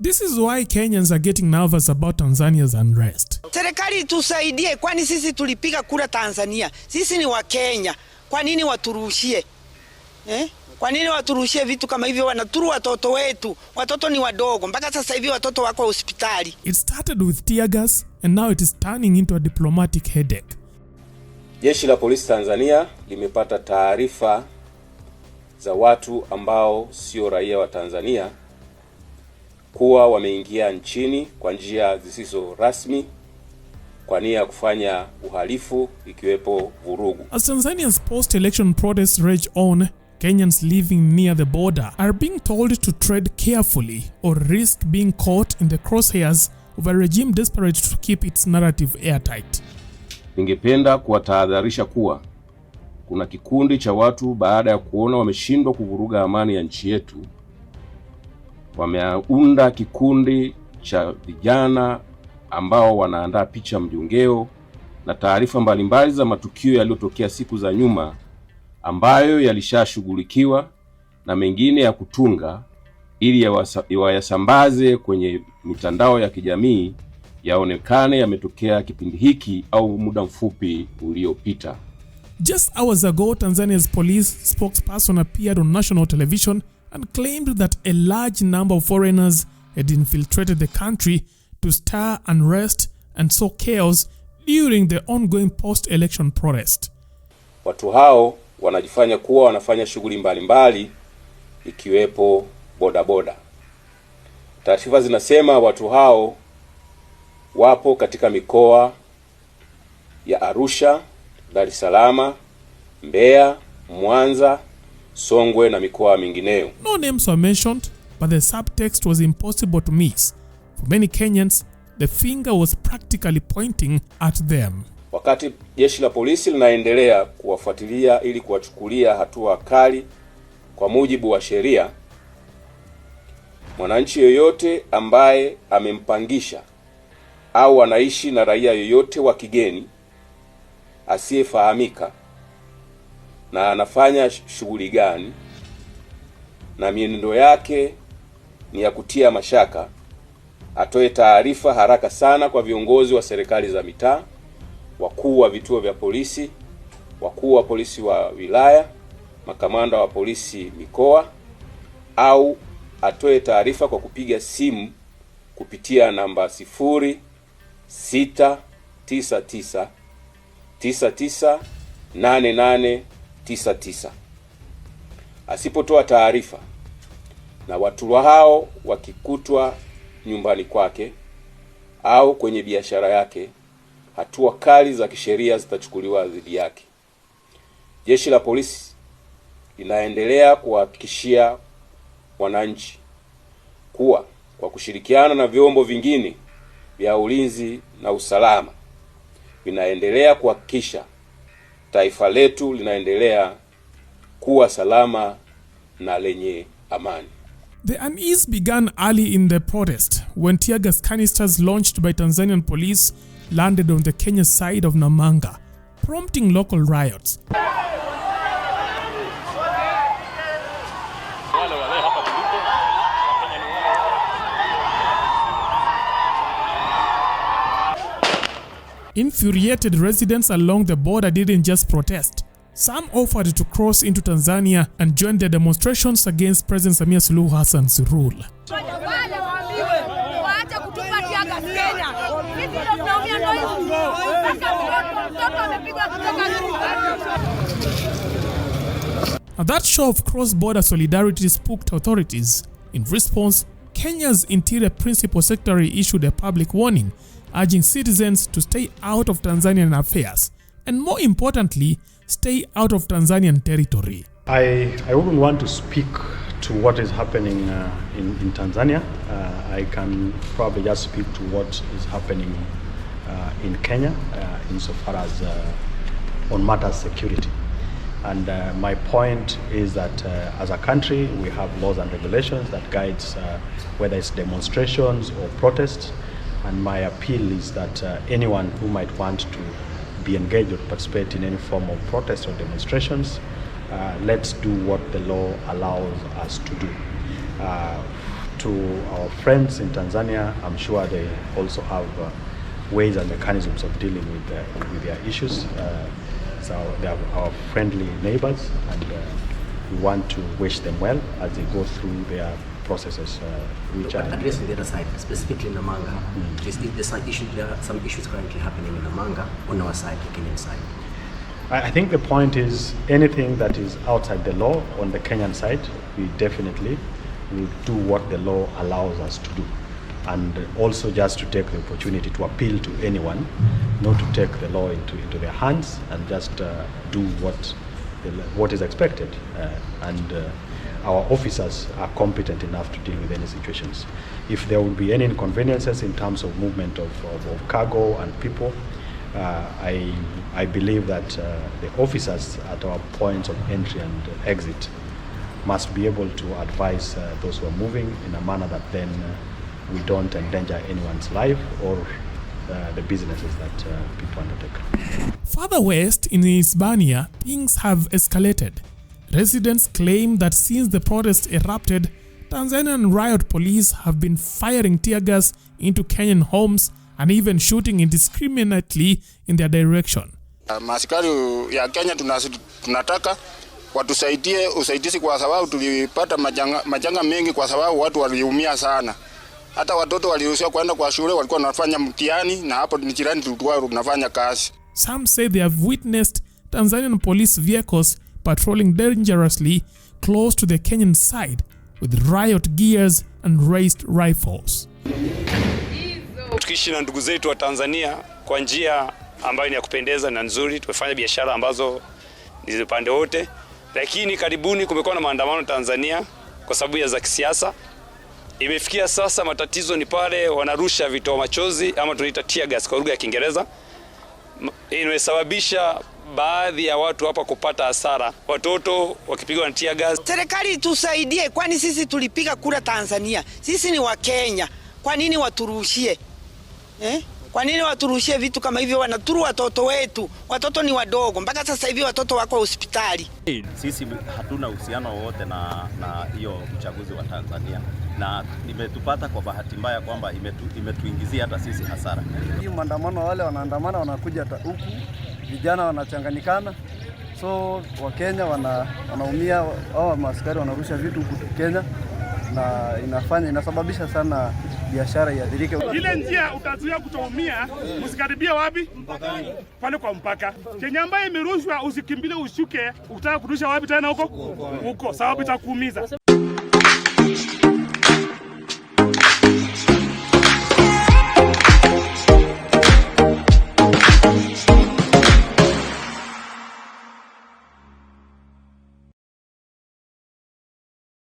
This is why Kenyans are getting nervous about Tanzania's unrest. Serikali tusaidie, kwani sisi tulipiga kura Tanzania. Sisi ni wa Kenya. Kwa nini waturushie? Kwa nini waturushie vitu kama hivyo? Wanaturu watoto wetu. Watoto ni wadogo. Mpaka sasa hivi watoto wako hospitali. It started with tear gas and now it is turning into a diplomatic headache. Jeshi la polisi Tanzania limepata taarifa za watu ambao sio raia wa Tanzania kuwa wameingia nchini kwa njia zisizo rasmi kwa nia ya kufanya uhalifu ikiwepo vurugu. As Tanzania's post-election protests rage on, Kenyans living near the border are being told to tread carefully or risk being caught in the crosshairs of a regime desperate to keep its narrative airtight. Ningependa kuwatahadharisha kuwa kuna kikundi cha watu baada ya kuona wameshindwa kuvuruga amani ya nchi yetu, wameunda kikundi cha vijana ambao wanaandaa picha mjongeo na taarifa mbalimbali za matukio yaliyotokea siku za nyuma ambayo yalishashughulikiwa na mengine ya kutunga ili yasambaze kwenye mitandao ya kijamii yaonekane yametokea kipindi hiki au muda mfupi uliopita. Just hours ago, Tanzania's police spokesperson appeared on national television and claimed that a large number of foreigners had infiltrated the country to stir unrest and sow chaos during the ongoing post-election protest. Watu hao wanajifanya kuwa wanafanya shughuli mbalimbali ikiwepo bodaboda. Taarifa zinasema watu hao wapo katika mikoa ya Arusha, Dar es Salaam, Mbeya, Mwanza, Songwe na mikoa mingineyo. No names were mentioned, but the subtext was impossible to miss. For many Kenyans, the finger was practically pointing at them. Wakati jeshi la polisi linaendelea kuwafuatilia ili kuwachukulia hatua kali kwa mujibu wa sheria, mwananchi yoyote ambaye amempangisha au anaishi na raia yoyote wa kigeni asiyefahamika na anafanya shughuli gani na mienendo yake ni ya kutia mashaka, atoe taarifa haraka sana kwa viongozi wa serikali za mitaa, wakuu wa vituo vya polisi, wakuu wa polisi wa wilaya, makamanda wa polisi mikoa, au atoe taarifa kwa kupiga simu kupitia namba 0699 998899. Asipotoa taarifa na watu hao wakikutwa nyumbani kwake au kwenye biashara yake, hatua kali za kisheria zitachukuliwa dhidi yake. Jeshi la polisi linaendelea kuhakikishia wananchi kuwa kwa kushirikiana na vyombo vingine vya ulinzi na usalama vinaendelea kuhakikisha taifa letu linaendelea kuwa salama na lenye amani. The unease began early in the protest when tear gas canisters launched by Tanzanian police landed on the Kenya side of Namanga, prompting local riots. Infuriated residents along the border didn't just protest. Some offered to cross into Tanzania and join the demonstrations against President Suluhu Hassan's rule. That show of cross-border solidarity spooked authorities. In response, Kenya's Interior Principal Secretary issued a public warning, urging citizens to stay out of Tanzanian affairs, and more importantly, stay out of Tanzanian territory. I wouldn't want to speak to what is happening in Tanzania. I can probably just speak to what is happening in Kenya insofar as on matters security. And my point is that as a country, we have laws and regulations that guides whether it's demonstrations or protests. And my appeal is that anyone who might want to be engaged or participate in any form of protest or demonstrations, let's do what the law allows us to do. to our friends in Tanzania, I'm sure they also have ways and mechanisms of dealing with their issues. So they are our friendly neighbors, and we want to wish them well as they go through their processes, which are addressing the other side, specifically in Namanga. There are some issues currently happening in Namanga on our side, the Kenyan side. I think the point is anything that is outside the law on the Kenyan side, we definitely will do what the law allows us to do. And also just to take the opportunity to appeal to anyone, not to take the law into their hands and just do what is expected. Our officers are competent enough to deal with any situations. If there will be any inconveniences in terms of movement of cargo and people, I believe that the officers at our points of entry and exit must be able to advise those who are moving in a manner that then we don't endanger anyone's life or the businesses that people undertake. Further west in Isbania, things have escalated. Residents claim that since the protest erupted, Tanzanian riot police have been firing tear gas into Kenyan homes and even shooting indiscriminately in their direction. Maaskari ya Kenya tunataka watusaidie usaidizi kwa sababu tulipata majanga mengi kwa sababu watu waliumia sana. Hata watoto waliruhusiwa kwenda kwa shule, walikuwa wanafanya mtihani na hapo ni jirani tulikuwa tunafanya kazi. Some say they have witnessed Tanzanian police vehicles patrolling dangerously close to the Kenyan side with riot gears and raised rifles. Tukiishi na ndugu zetu wa Tanzania kwa njia ambayo ni ya kupendeza na nzuri, tumefanya biashara ambazo ni upande wote, lakini karibuni kumekuwa na maandamano Tanzania kwa sababu ya za kisiasa. Imefikia sasa matatizo ni pale wanarusha vitoa machozi ama tunaita tear gas kwa lugha ya Kiingereza. Imesababisha baadhi ya watu hapa kupata hasara, watoto wakipigwa na tear gas. Serikali tusaidie, kwani sisi tulipiga kura Tanzania. Sisi ni wa Kenya. Kwa nini waturushie? Kwa nini waturushie vitu kama hivyo? Wanaturu watoto wetu. Watoto ni wadogo. Mpaka sasa hivi watoto wako hospitali. Sisi hatuna uhusiano wowote na hiyo uchaguzi wa Tanzania, na imetupata kwa bahati mbaya kwamba imetuingizia hata sisi hasara. Hii maandamano, wale wanaandamana wanakuja huku, vijana wanachanganyikana, so Wakenya wanaumia, hao maaskari wanarusha vitu huku Kenya na inasababisha sana biashara iadhirike. Ile njia utazuia kutoumia, usikaribie wapi? Mpakani. Pale kwa mpaka. Kenya ambaye imerushwa usikimbile ushuke, ukitaka kurusha wapi tena huko? Huko, sababu itakuumiza.